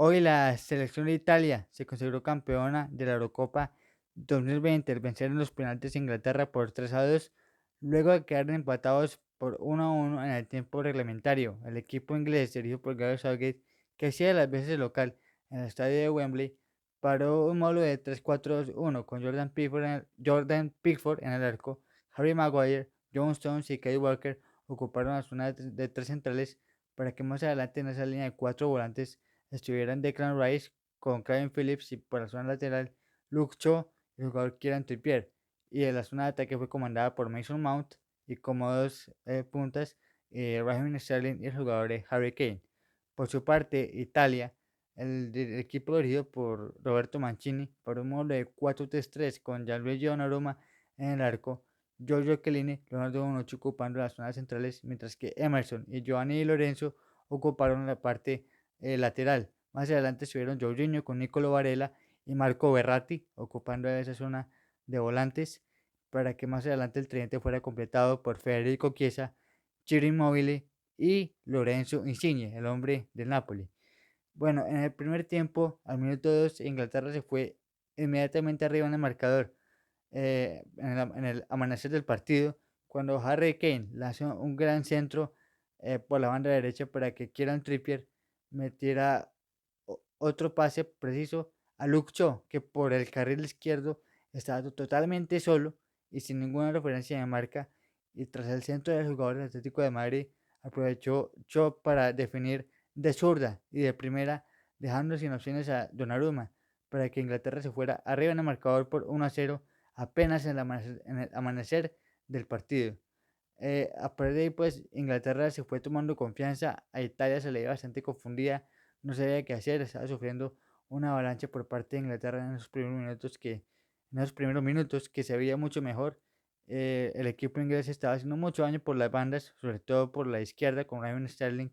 Hoy la selección de Italia se consagró campeona de la Eurocopa 2020 al vencer en los penaltis a Inglaterra por 3-2, luego de quedar empatados por 1-1 en el tiempo reglamentario. El equipo inglés, dirigido por Gareth Southgate, que hacía las veces de local en el estadio de Wembley, paró un módulo de 3-4-1 con Jordan Pickford en el arco. Harry Maguire, John Stones y Kyle Walker ocuparon la zona de tres centrales para que más adelante en esa línea de cuatro volantes estuvieran Declan Rice con Kevin Phillips y por la zona lateral Luke Shaw y el jugador Kieran Trippier. Y en la zona de ataque fue comandada por Mason Mount y como dos puntas Raheem Sterling y el jugador Harry Kane. Por su parte, Italia, el equipo dirigido por Roberto Mancini, por un módulo de 4-3-3 con Gianluigi Donnarumma en el arco, Giorgio Chiellini, Leonardo Bonucci ocupando las zonas centrales, mientras que Emerson y Giovanni Di Lorenzo ocuparon la parte lateral. Más adelante estuvieron Jorginho con Nicolo Varela y Marco Verratti ocupando esa zona de volantes para que más adelante el tridente fuera completado por Federico Chiesa, Ciro Immobile y Lorenzo Insigne, el hombre del Napoli. Bueno, en el primer tiempo, al minuto 2, Inglaterra se fue inmediatamente arriba en el marcador en el amanecer del partido, cuando Harry Kane lanzó un gran centro por la banda derecha para que Kieran Trippier metiera otro pase preciso a Luke Shaw, que por el carril izquierdo estaba totalmente solo y sin ninguna referencia de marca. Y tras el centro del jugador del Atlético de Madrid, aprovechó Shaw para definir de zurda y de primera, dejando sin opciones a Donnarumma para que Inglaterra se fuera arriba en el marcador por 1-0 apenas en el amanecer del partido. A partir de ahí, pues Inglaterra se fue tomando confianza, a Italia se le veía bastante confundida, no sabía qué hacer, estaba sufriendo una avalancha por parte de Inglaterra en esos primeros minutos que se veía mucho mejor. El equipo inglés estaba haciendo mucho daño por las bandas, sobre todo por la izquierda con Raheem Sterling,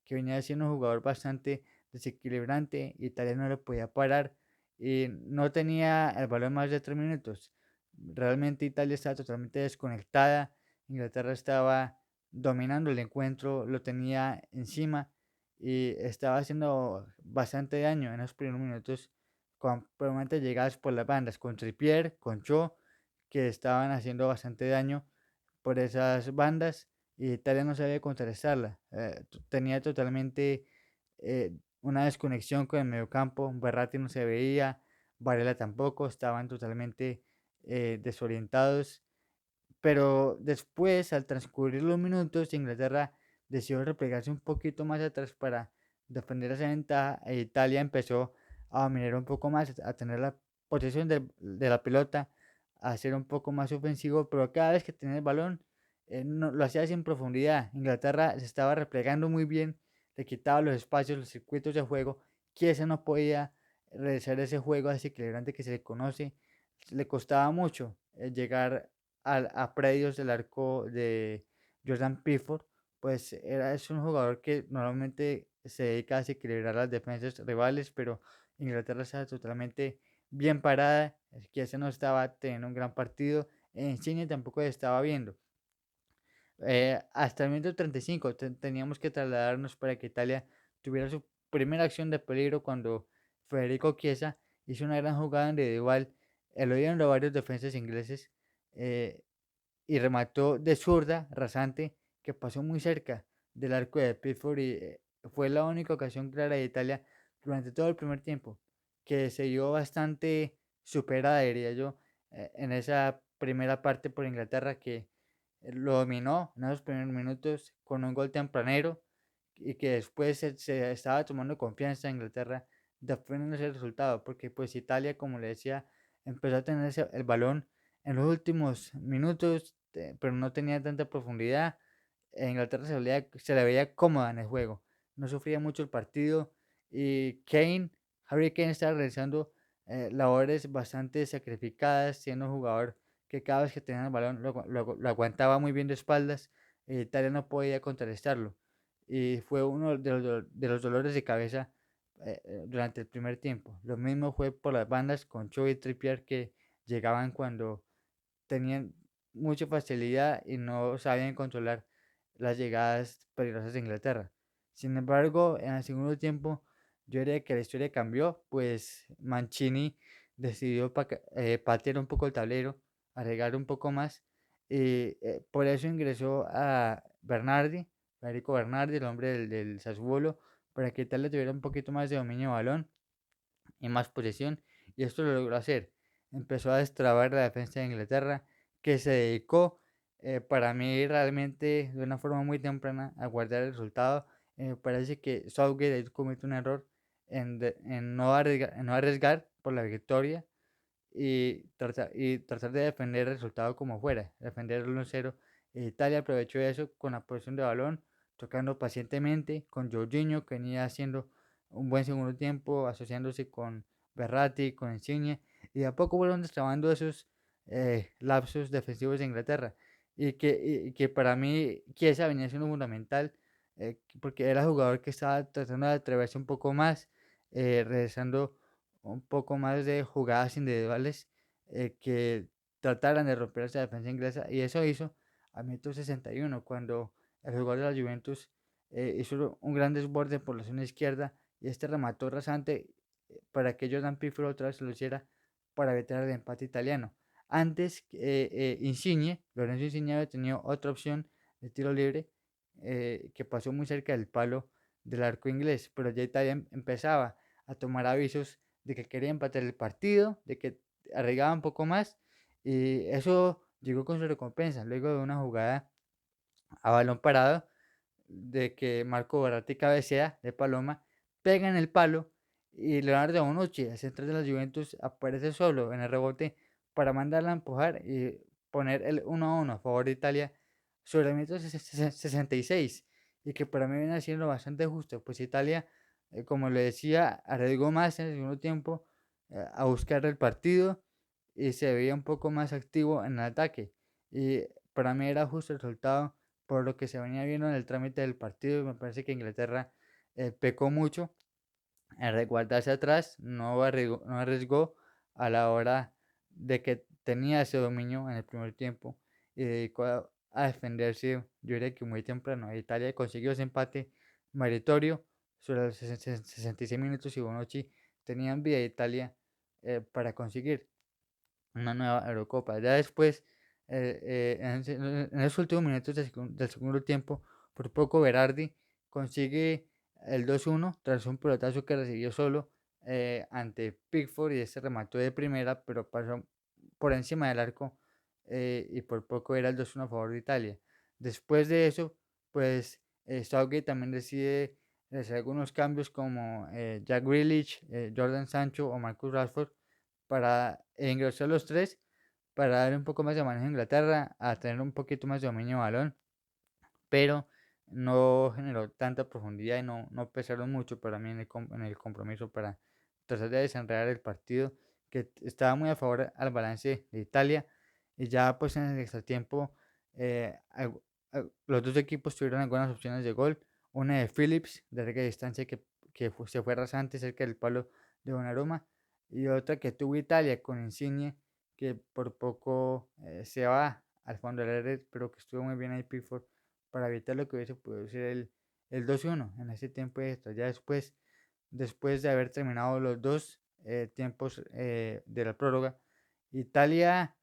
que venía siendo un jugador bastante desequilibrante. Italia no le podía parar y no tenía el balón más de 3 minutos. Realmente Italia estaba totalmente desconectada. Inglaterra estaba dominando el encuentro, lo tenía encima y estaba haciendo bastante daño en los primeros minutos con permanentes llegadas por las bandas, con Trippier, con Cho, que estaban haciendo bastante daño por esas bandas y Italia no sabía contrarrestarla. Tenía totalmente una desconexión con el mediocampo. Berratti no se veía, Varela tampoco, estaban totalmente desorientados. Pero después, al transcurrir los minutos, Inglaterra decidió replegarse un poquito más atrás para defender esa ventaja e Italia empezó a dominar un poco más, a tener la posesión de la pelota, a ser un poco más ofensivo, pero cada vez que tenía el balón lo hacía sin profundidad. Inglaterra se estaba replegando muy bien, le quitaba los espacios, los circuitos de juego, que ese no podía realizar ese juego desequilibrante que se le conoce, le costaba mucho llegar a predios del arco de Jordan Pickford, pues es un jugador que normalmente se dedica a desequilibrar las defensas rivales, pero Inglaterra estaba totalmente bien parada, es que ese no estaba teniendo un gran partido, en cine tampoco se estaba viendo. Hasta el minuto 35 teníamos que trasladarnos para que Italia tuviera su primera acción de peligro cuando Federico Chiesa hizo una gran jugada individual, lo vieron los varios defensas ingleses, eh, y remató de zurda, rasante, que pasó muy cerca del arco de Pickford y fue la única ocasión clara de Italia durante todo el primer tiempo, que se vio bastante superada, diría yo, en esa primera parte por Inglaterra que lo dominó en esos primeros minutos con un gol tempranero y que después se estaba tomando confianza en Inglaterra defendiendo ese resultado, porque pues Italia, como le decía, empezó a tener el balón en los últimos minutos, pero no tenía tanta profundidad. Inglaterra se le veía cómoda en el juego, no sufría mucho el partido y Harry Kane estaba realizando labores bastante sacrificadas, siendo un jugador que cada vez que tenía el balón lo aguantaba muy bien de espaldas, Italia no podía contrarrestarlo y fue uno de los dolores de cabeza durante el primer tiempo. Lo mismo fue por las bandas con Cho y Trippier que llegaban cuando tenían mucha facilidad y no sabían controlar las llegadas peligrosas de Inglaterra. Sin embargo, en el segundo tiempo yo diría que la historia cambió, pues Mancini decidió patear un poco el tablero, arriesgar un poco más, y por eso ingresó a Bernardi, Federico Bernardi, el hombre del Sassuolo, para que Italia tuviera un poquito más de dominio de balón y más posesión, y esto lo logró hacer. Empezó a destrabar la defensa de Inglaterra, que se dedicó, para mí realmente de una forma muy temprana, a guardar el resultado. Parece que Southgate ahí cometió un error en no arriesgar por la victoria y tratar de defender el resultado como fuera, defender el 1-0. Italia aprovechó eso con la posición de balón, tocando pacientemente con Jorginho, que venía haciendo un buen segundo tiempo, asociándose con Berratti, con Insigne, y de a poco fueron destrabando esos lapsos defensivos de Inglaterra. Y que para mí Chiesa venía siendo fundamental, porque era el jugador que estaba tratando de atreverse un poco más, regresando un poco más de jugadas individuales, que trataran de romper esa defensa inglesa, y eso hizo al minuto 61 cuando el jugador de la Juventus hizo un gran desborde por la zona izquierda y este remató rasante, para que Jordan Pickford otra vez lo hiciera para evitar el empate italiano. Antes, Lorenzo Insigne había tenido otra opción de tiro libre, que pasó muy cerca del palo del arco inglés, pero ya Italia empezaba a tomar avisos de que quería empatar el partido, de que arriesgaba un poco más, y eso llegó con su recompensa luego de una jugada a balón parado de que Marco Verratti cabecea de Paloma, pega en el palo y Leonardo Bonucci, el central de la Juventus, aparece solo en el rebote para mandarla a empujar y poner el 1-1 a favor de Italia sobre el minuto 66, y que para mí viene siendo bastante justo, pues Italia, como le decía, arriesgó más en el segundo tiempo, a buscar el partido y se veía un poco más activo en el ataque, y para mí era justo el resultado por lo que se venía viendo en el trámite del partido. Y me parece que Inglaterra pecó mucho en resguardarse atrás, no arriesgó a la hora de que tenía ese dominio en el primer tiempo y dedicó a defenderse, yo diría que muy temprano. Italia consiguió ese empate meritorio sobre los 66 minutos, y Bonucci tenía en vida de Italia, para conseguir una nueva Eurocopa. Ya después, en esos últimos minutos del segundo tiempo, por poco Berardi consigue el 2-1 tras un pelotazo que recibió solo, ante Pickford, y ese remató de primera, pero pasó por encima del arco, y por poco era el 2-1 a favor de Italia. Después de eso, pues Southgate también decide hacer algunos cambios como Jack Grealish, Jordan Sancho o Marcus Rashford, para ingresar los tres, para dar un poco más de manejo a Inglaterra, a tener un poquito más de dominio de balón, pero no generó tanta profundidad y no pesaron mucho para mí en el compromiso para tratar de desenredar el partido, que estaba muy a favor al balance de Italia. Y ya pues en el extratiempo, los dos equipos tuvieron algunas opciones de gol, una de Phillips de larga distancia que se fue rasante cerca del palo de Donnarumma, y otra que tuvo Italia con Insigne, que por poco se va al fondo de la red, pero que estuvo muy bien ahí Pickford para evitar lo que hubiese podido ser el 2-1 en ese tiempo extra. Ya después de haber terminado los dos tiempos de la prórroga, Italia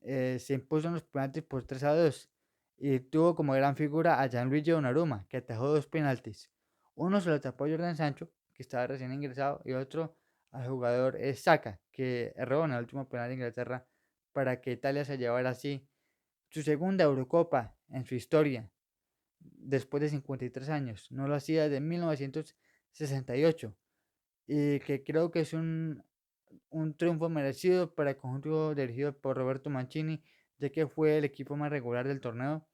se impuso en los penaltis por 3-2 y tuvo como gran figura a Gianluigi Donnarumma, que atajó dos penaltis. Uno se lo tapó a Jordan Sancho, que estaba recién ingresado, y otro al jugador Saka, que erró en el último penal de Inglaterra para que Italia se llevara así su segunda Eurocopa en su historia, después de 53 años. No lo hacía desde 1968, y que creo que es un triunfo merecido para el conjunto dirigido por Roberto Mancini, ya que fue el equipo más regular del torneo,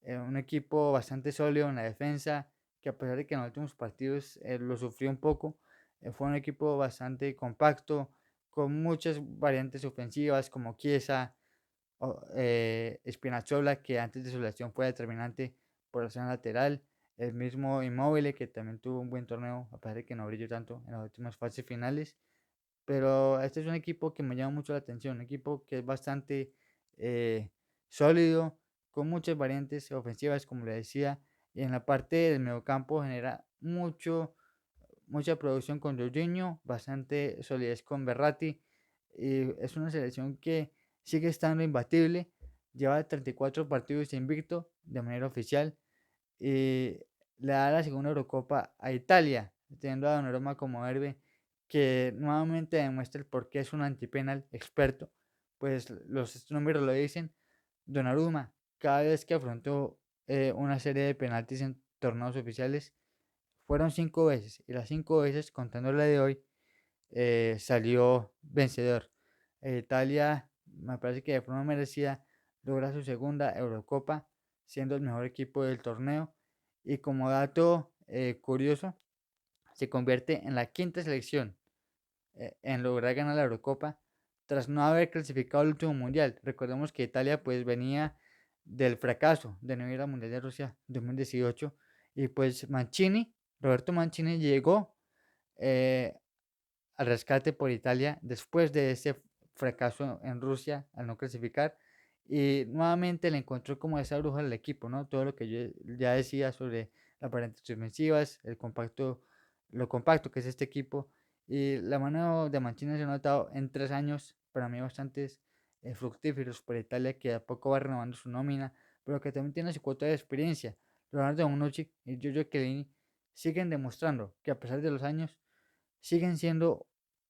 un equipo bastante sólido en la defensa, que a pesar de que en los últimos partidos lo sufrió un poco, fue un equipo bastante compacto, con muchas variantes ofensivas como Chiesa, Spinazzola, que antes de su lesión fue determinante por la zona lateral, el mismo Immobile, que también tuvo un buen torneo, a pesar de que no brilló tanto en las últimas fases finales. Pero este es un equipo que me llama mucho la atención, un equipo que es bastante eh, sólido, con muchas variantes ofensivas, como le decía, y en la parte del mediocampo genera mucha producción con Jorginho, bastante solidez con Berratti, y es una selección que sigue estando imbatible, lleva 34 partidos invicto de manera oficial y le da la segunda Eurocopa a Italia, teniendo a Donnarumma como héroe, que nuevamente demuestra el por qué es un antipenal experto, pues los números lo dicen. Donnarumma, cada vez que afrontó una serie de penaltis en torneos oficiales, fueron 5 veces, y las 5 veces, contando la de hoy, salió vencedor. Italia, me parece que de forma merecida, logra su segunda Eurocopa, siendo el mejor equipo del torneo. Y como dato curioso, se convierte en la quinta selección en lograr ganar la Eurocopa tras no haber clasificado al último mundial. Recordemos que Italia pues venía del fracaso de no ir al Mundial de Rusia 2018, y pues Roberto Mancini llegó eh, al rescate por Italia después de ese fracaso en Rusia al no clasificar, y nuevamente le encontró como esa bruja al equipo, ¿no? Todo lo que yo ya decía sobre las variantes defensivas, lo compacto que es este equipo, y la mano de Mancini se ha notado en 3 años, para mí bastantes fructíferos por Italia, que a poco va renovando su nómina, pero que también tiene su cuota de experiencia. Leonardo Bonucci y Giorgio Chiellini siguen demostrando que a pesar de los años siguen siendo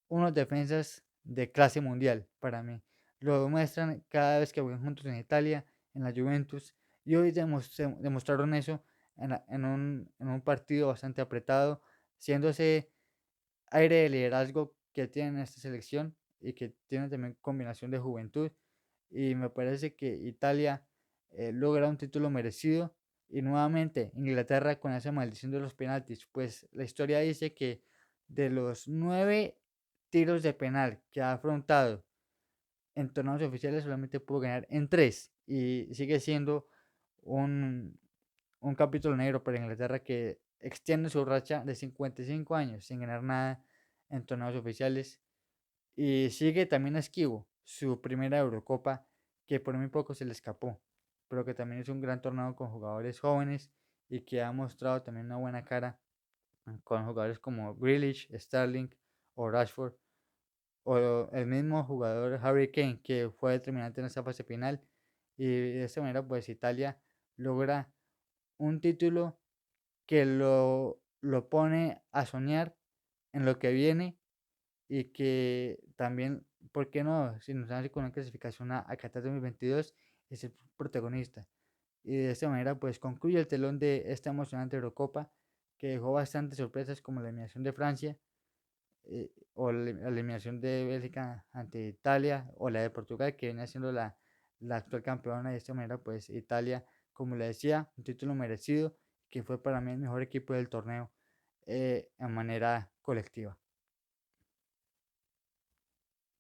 unos defensas de clase mundial para mí. Lo demuestran cada vez que juegan juntos en Italia, en la Juventus, y hoy demostraron eso en un partido bastante apretado, siendo ese aire de liderazgo que tienen esta selección y que tiene también combinación de juventud. Y me parece que Italia logra un título merecido, y nuevamente Inglaterra con esa maldición de los penaltis, pues la historia dice que de los 9 tiros de penal que ha afrontado en torneos oficiales solamente pudo ganar en 3, y sigue siendo un, un capítulo negro para Inglaterra, que extiende su racha de 55 años sin ganar nada en torneos oficiales, y sigue también a esquivo su primera Eurocopa, que por muy poco se le escapó, pero que también es un gran torneo con jugadores jóvenes y que ha mostrado también una buena cara con jugadores como Grealish, Sterling o Rashford, o el mismo jugador Harry Kane, que fue determinante en esa fase final. Y de esta manera pues Italia logra un título que lo pone a soñar en lo que viene, y que también, ¿por qué no? Si nos hace con una clasificación a Qatar 2022, es el protagonista. Y de esta manera, pues concluye el telón de esta emocionante Eurocopa, que dejó bastantes sorpresas como la eliminación de Francia, o la eliminación de Bélgica ante Italia, o la de Portugal, que viene siendo la actual campeona. De esta manera, pues Italia, como le decía, un título merecido, que fue para mí el mejor equipo del torneo en manera colectiva.